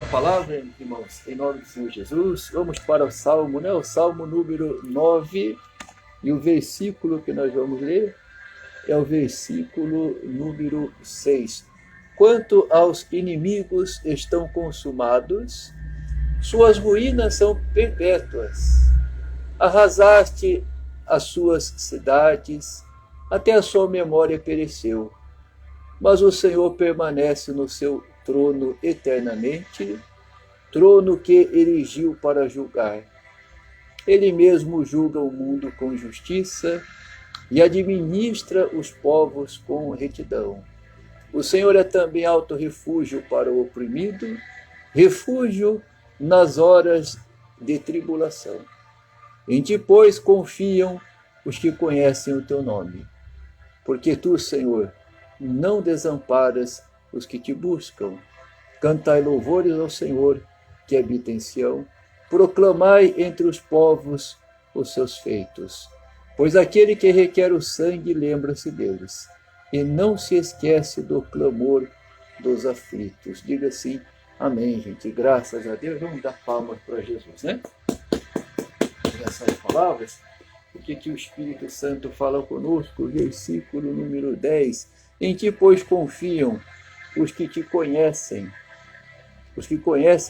A palavra, irmãos, em nome do Senhor Jesus. Vamos para o Salmo, né? O Salmo número 9, e o versículo que nós vamos ler é o versículo número 6. Quanto aos inimigos estão consumados, suas ruínas são perpétuas. Arrasaste as suas cidades, até a sua memória pereceu. Mas o Senhor permanece no seu trono eternamente, trono que erigiu para julgar. Ele mesmo julga o mundo com justiça e administra os povos com retidão. O Senhor é também alto refúgio para o oprimido, refúgio nas horas de tribulação. Em ti, pois, confiam os que conhecem o teu nome. Porque tu, Senhor, não desamparas os que te buscam. Cantai louvores ao Senhor, que habita em Sião. Proclamai entre os povos os seus feitos. Pois aquele que requer o sangue lembra-se deles, e não se esquece do clamor dos aflitos. Diga assim, amém, gente. Graças a Deus. Vamos dar palmas para Jesus, né? Essas palavras, o que o Espírito Santo fala conosco, versículo número 10. Em ti, pois, confiam os que te conhecem,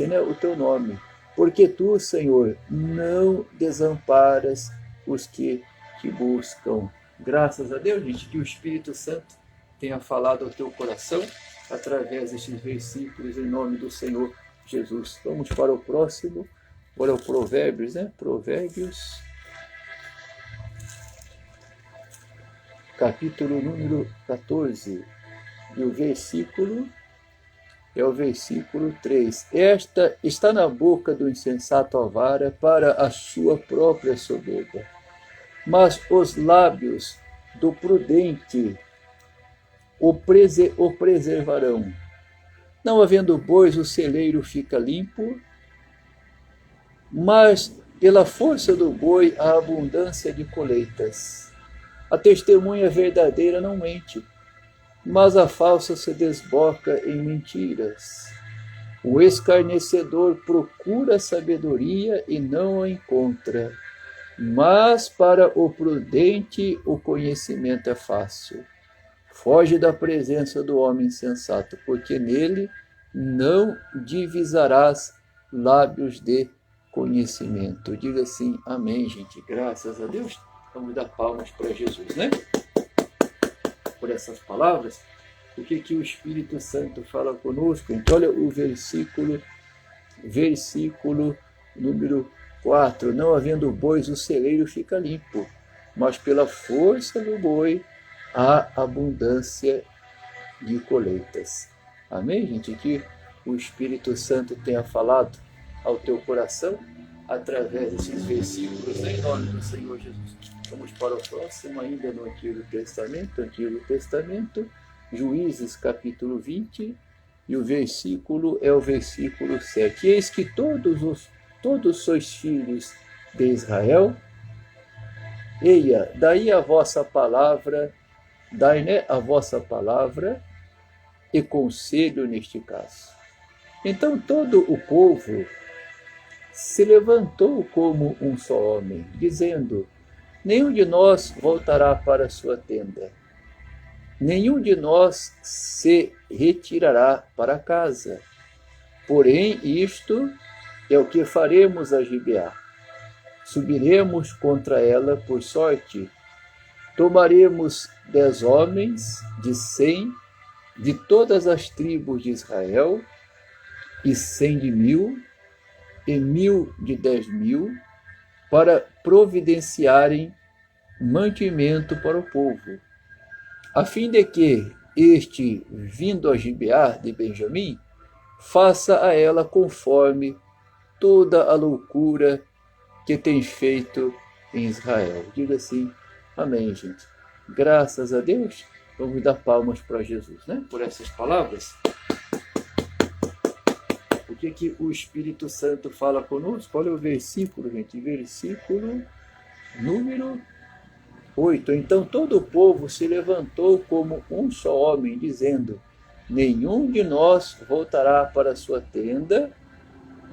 né, o teu nome, porque tu, Senhor, não desamparas os que te buscam. Graças a Deus, gente, que o Espírito Santo tenha falado ao teu coração através destes versículos em nome do Senhor Jesus. Vamos para o próximo. Agora é o Provérbios, né? Provérbios, capítulo número 14, e o versículo é o versículo 3. Esta está na boca do insensato a vara para a sua própria soberba, mas os lábios do prudente o preservarão. Não havendo bois, o celeiro fica limpo, mas pela força do boi a abundância de colheitas. A testemunha verdadeira não mente, mas a falsa se desboca em mentiras. O escarnecedor procura sabedoria e não a encontra, mas para o prudente o conhecimento é fácil. Foge da presença do homem insensato, porque nele não divisarás lábios de conhecimento. Diga assim, amém, gente. Graças a Deus. Vamos dar palmas para Jesus, né? Por essas palavras. O que o Espírito Santo fala conosco? Então, olha o versículo número 4. Não havendo bois, o celeiro fica limpo, mas pela força do boi há abundância de colheitas. Amém, gente? Que o Espírito Santo tenha falado ao teu coração através desses versículos em nome do Senhor Jesus. Vamos para o próximo, ainda no Antigo Testamento, Juízes capítulo 20, e o versículo é o versículo 7. Eis que todos sois filhos de Israel, eia, daí a vossa palavra, a vossa palavra e conselho neste caso. Então todo o povo se levantou como um só homem, dizendo, nenhum de nós voltará para a sua tenda, nenhum de nós se retirará para casa. Porém, isto é o que faremos a Gibeá. Subiremos contra ela por sorte, tomaremos 10 homens de 100 de todas as tribos de Israel, e 100 de 1000, e 1000 de 10.000, para providenciarem mantimento para o povo, a fim de que este, vindo a Gibeá de Benjamim, faça a ela conforme toda a loucura que tem feito em Israel. Diga assim, amém, gente. Graças a Deus. Vamos dar palmas para Jesus, né? Por essas palavras. O que o Espírito Santo fala conosco? Olha o versículo, gente. Versículo número 8. Então todo o povo se levantou como um só homem, dizendo, nenhum de nós voltará para a sua tenda,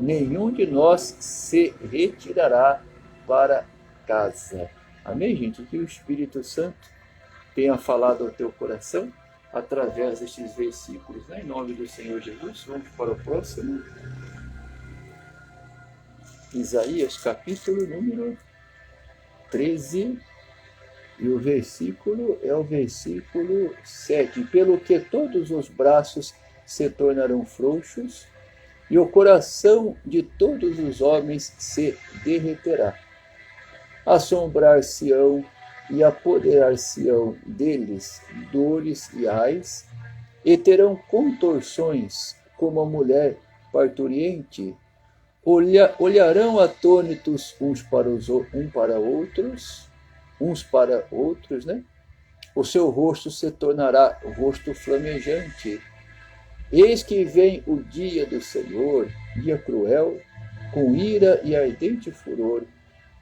nenhum de nós se retirará para casa. Amém, gente? Que o Espírito Santo tenha falado ao teu coração através destes versículos, né? Em nome do Senhor Jesus. Vamos para o próximo. Isaías, capítulo número 13, e o versículo é o versículo 7. Pelo que todos os braços se tornarão frouxos, e o coração de todos os homens se derreterá. Assombrar-se-ão e apoderar-se-ão deles dores e ais, e terão contorções como a mulher parturiente. Olharão atônitos uns para outros, né? O seu rosto se tornará rosto flamejante. Eis que vem o dia do Senhor, dia cruel, com ira e ardente furor,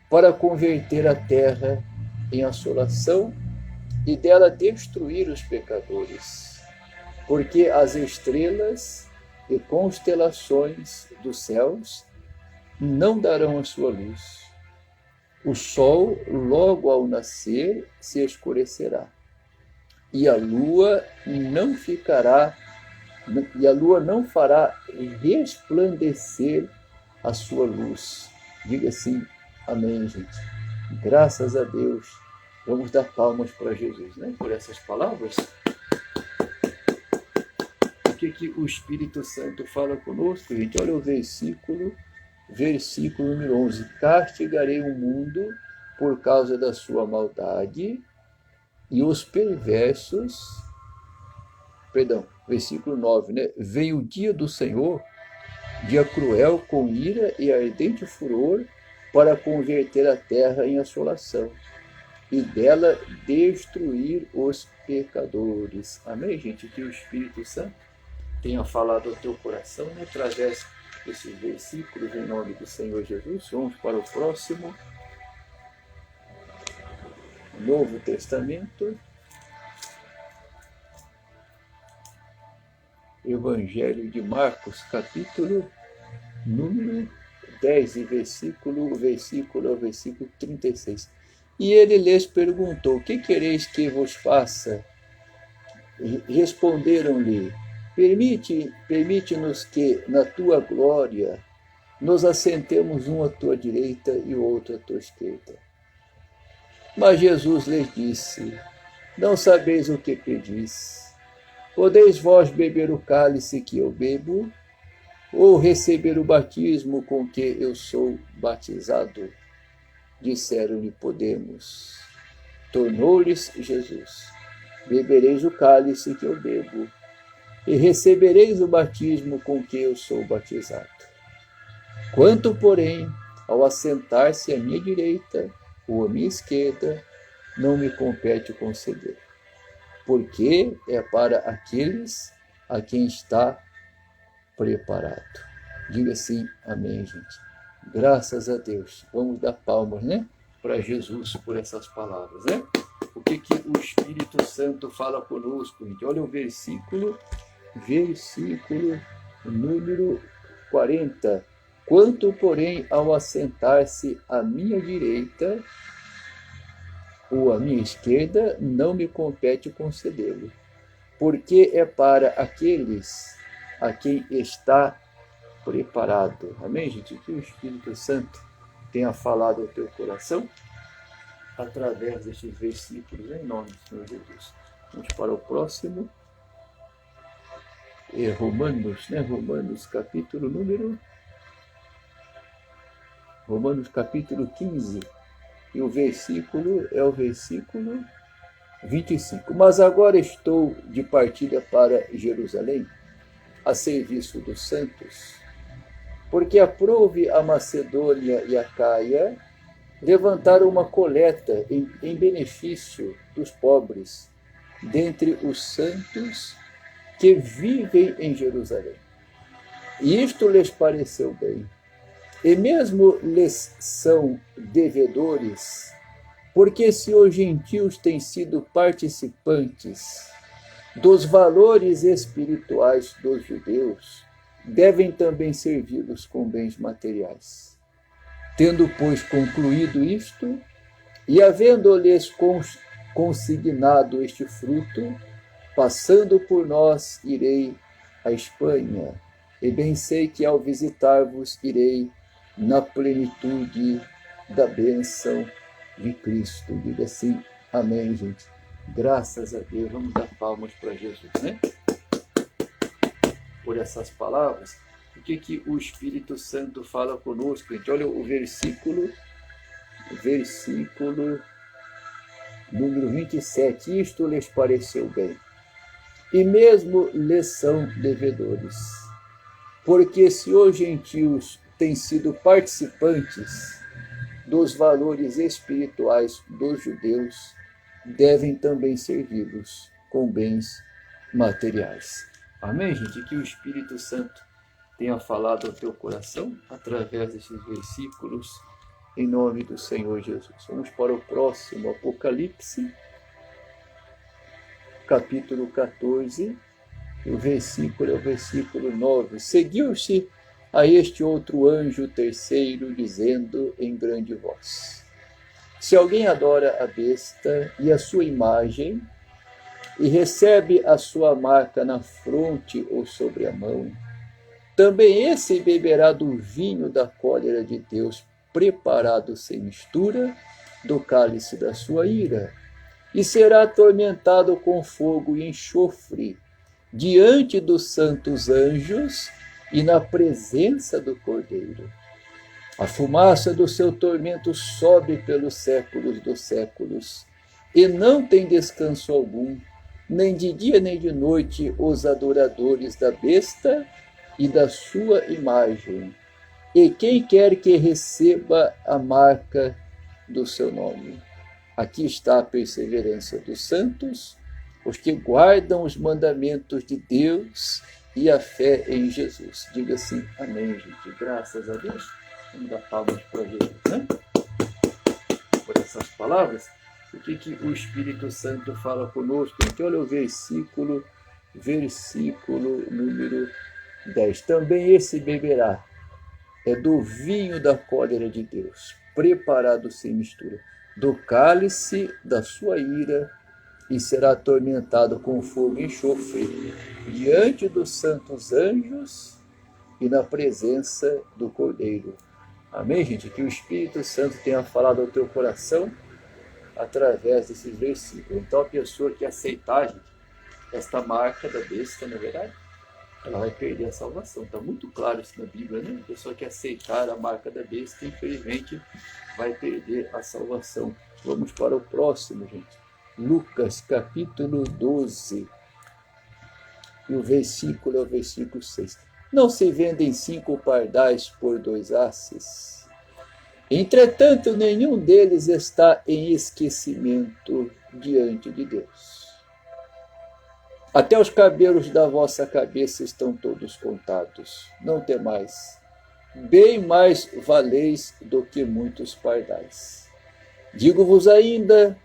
para converter a terra em assolação e dela destruir os pecadores. Porque as estrelas e constelações dos céus não darão a sua luz. O sol, logo ao nascer, se escurecerá, e a lua não fará resplandecer a sua luz. Diga assim, amém, gente. Graças a Deus. Vamos dar palmas para Jesus, né? Por essas palavras. O que o Espírito Santo fala conosco, gente? Olha o versículo número 11. Castigarei o mundo por causa da sua maldade, e os perversos... versículo 9, né? Vem o dia do Senhor, dia cruel, com ira e ardente furor, para converter a terra em assolação, e dela destruir os pecadores. Amém, gente? Que o Espírito Santo tenha falado ao teu coração, né? Através desses versículos, em nome do Senhor Jesus. Vamos para o próximo. Novo Testamento. Evangelho de Marcos, capítulo número 10, e versículo 36. E ele lhes perguntou: que quereis que vos faça? Responderam-lhe: permite-nos que, na tua glória, nos assentemos um à tua direita e o outro à tua esquerda. Mas Jesus lhes disse: não sabeis o que pedis. Podeis vós beber o cálice que eu bebo, ou receber o batismo com que eu sou batizado? Disseram-lhe: podemos. Tornou-lhes Jesus: bebereis o cálice que eu bebo, e recebereis o batismo com que eu sou batizado. Quanto, porém, ao assentar-se à minha direita ou à minha esquerda, não me compete conceder, porque é para aqueles a quem está preparado. Diga assim, amém, gente. Graças a Deus. Vamos dar palmas, né? Para Jesus por essas palavras, né? O que o Espírito Santo fala conosco, gente? Olha o versículo número 40. Quanto, porém, ao assentar-se à minha direita ou à minha esquerda, não me compete concedê-lo, porque é para aqueles a quem está preparado. Amém, gente? Que o Espírito Santo tenha falado ao teu coração através destes versículos, em nome do Senhor Jesus. Vamos para o próximo. Romanos, né? Romanos capítulo 15. E o versículo é o versículo 25. Mas agora estou de partida para Jerusalém, a serviço dos santos, porque aprouve a Macedônia e a Caia levantar uma coleta em benefício dos pobres, dentre os santos que vivem em Jerusalém. E isto lhes pareceu bem. E mesmo lhes são devedores, porque se os gentios têm sido participantes dos valores espirituais dos judeus, devem também servi-los com bens materiais. Tendo, pois, concluído isto, e havendo-lhes consignado este fruto, passando por nós, irei à Espanha, e bem sei que ao visitar-vos irei na plenitude da bênção de Cristo. Diga assim, amém, gente. Graças a Deus. Vamos dar palmas para Jesus, né? Por essas palavras. O que o Espírito Santo fala conosco, gente? Olha o versículo número 27. Isto lhes pareceu bem. E mesmo lhes são devedores. Porque se os gentios têm sido participantes dos valores espirituais dos judeus, devem também servi-los com bens materiais. Amém, gente? Que o Espírito Santo tenha falado ao teu coração através desses versículos, em nome do Senhor Jesus. Vamos para o próximo, Apocalipse, capítulo 14, o versículo é o versículo 9. Seguiu-se a este outro anjo terceiro, dizendo em grande voz: se alguém adora a besta e a sua imagem, e recebe a sua marca na fronte ou sobre a mão, também esse beberá do vinho da cólera de Deus, preparado sem mistura, do cálice da sua ira, e será atormentado com fogo e enxofre, diante dos santos anjos e na presença do Cordeiro. A fumaça do seu tormento sobe pelos séculos dos séculos, e não tem descanso algum, nem de dia nem de noite, os adoradores da besta e da sua imagem, e quem quer que receba a marca do seu nome. Aqui está a perseverança dos santos, os que guardam os mandamentos de Deus e a fé em Jesus. Diga assim, amém, gente. Graças a Deus. Vamos dar palmas para Jesus, né? Por essas palavras. O que o Espírito Santo fala conosco? Então, olha o versículo número 10. Também esse beberá do vinho da cólera de Deus, preparado sem mistura, do cálice da sua ira, e será atormentado com fogo e enxofre, diante dos santos anjos e na presença do Cordeiro. Amém, gente? Que o Espírito Santo tenha falado ao teu coração através desses versículos. Então, a pessoa que aceitar, gente, esta marca da besta, na verdade, ela vai perder a salvação. Está muito claro isso na Bíblia, né? A pessoa que aceitar a marca da besta, infelizmente, vai perder a salvação. Vamos para o próximo, gente. Lucas, capítulo 12. E o versículo é o versículo 6. Não se vendem 5 pardais por 2 asses? Entretanto, nenhum deles está em esquecimento diante de Deus. Até os cabelos da vossa cabeça estão todos contados. Não temais. Bem mais valeis do que muitos pardais. Digo-vos ainda,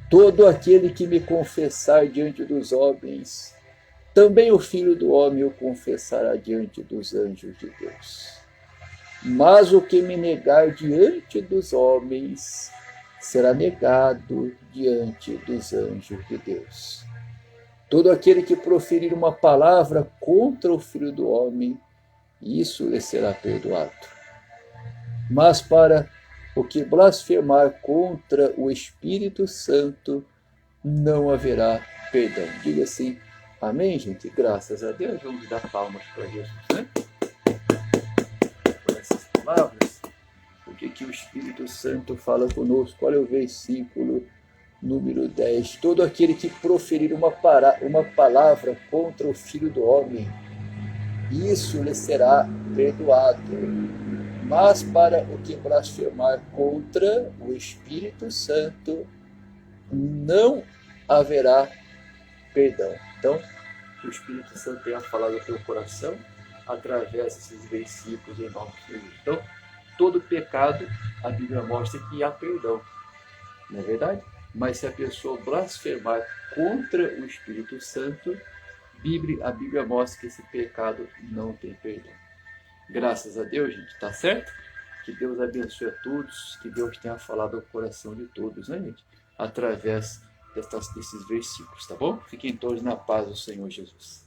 todo aquele que me confessar diante dos homens, também o Filho do Homem o confessará diante dos anjos de Deus. Mas o que me negar diante dos homens, será negado diante dos anjos de Deus. Todo aquele que proferir uma palavra contra o Filho do Homem, isso lhe será perdoado. Mas para o que blasfemar contra o Espírito Santo, não haverá perdão. Diga assim, amém, gente? Graças a Deus. Vamos dar palmas para Jesus, né? Por essas palavras, o que o Espírito Santo fala conosco? Olha o versículo número 10. Todo aquele que proferir uma palavra contra o Filho do Homem, isso lhe será perdoado. Mas para o que blasfemar contra o Espírito Santo, não haverá perdão. Então, que o Espírito Santo tenha falado ao teu coração através desses versículos em nome de Jesus. Então, todo pecado, a Bíblia mostra que há perdão. Não é verdade? Mas se a pessoa blasfemar contra o Espírito Santo, a Bíblia mostra que esse pecado não tem perdão. Graças a Deus, gente, tá certo? Que Deus abençoe a todos, que Deus tenha falado ao coração de todos, né, gente? Através desses versículos, tá bom? Fiquem todos na paz do Senhor Jesus.